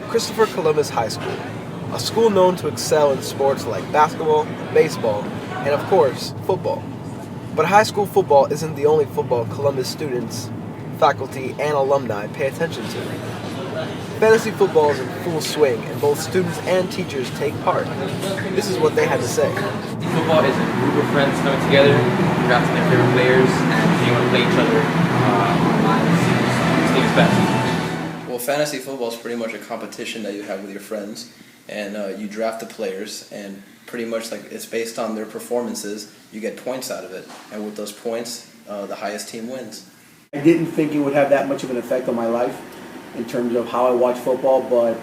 Christopher Columbus High School, a school known to excel in sports like basketball, baseball, and of course, football. But high school football isn't the only football Columbus students, faculty, and alumni pay attention to. Fantasy football is in full swing, and both students and teachers take part. This is what they had to say. Football is a group of friends coming together, drafting their favorite players, and being able to play each other online and see whose team is best. Well, fantasy football is pretty much a competition that you have with your friends, and you draft the players, and pretty much like it's based on their performances. You get points out of it, and with those points, the highest team wins. I didn't think it would have that much of an effect on my life in terms of how I watch football, but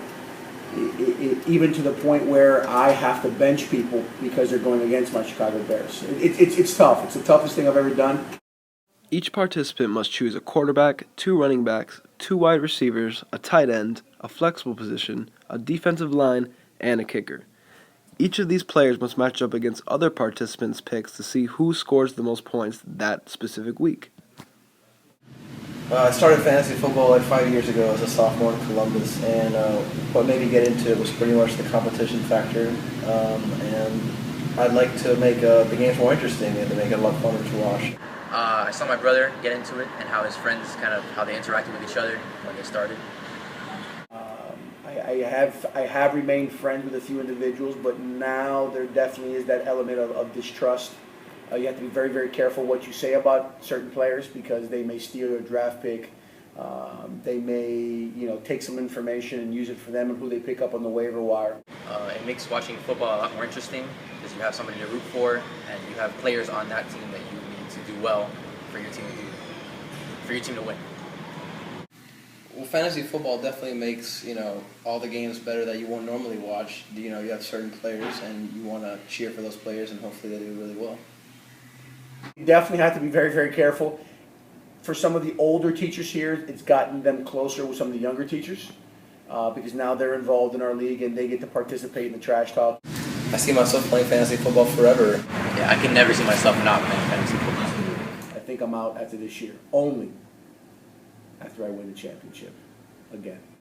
even to the point where I have to bench people because they're going against my Chicago Bears. It's tough. It's the toughest thing I've ever done. Each participant must choose a quarterback, 2 running backs, 2 wide receivers, a tight end, a flexible position, a defensive line, and a kicker. Each of these players must match up against other participants' picks to see who scores the most points that specific week. I started fantasy football like 5 years ago as a sophomore in Columbus, and what made me get into it was pretty much the competition factor, and I'd like to make the games more interesting and to make it a lot funner to watch. I saw my brother get into it and how his friends how they interacted with each other when they started. I have remained friends with a few individuals, but now there definitely is that element of distrust. You have to be very, very careful what you say about certain players because they may steal your draft pick. They may, take some information and use it for them and who they pick up on the waiver wire. It makes watching football a lot more interesting because you have somebody to root for and you have players on that team that you need to do well for your team to win. Well, fantasy football definitely makes, all the games better that you won't normally watch. You have certain players and you want to cheer for those players and hopefully they do really well. You definitely have to be very, very careful. For some of the older teachers here, it's gotten them closer with some of the younger teachers because now they're involved in our league and they get to participate in the trash talk. I see myself playing fantasy football forever. Yeah, I can never see myself not playing fantasy football. I think I'm out after this year, only after I win the championship again.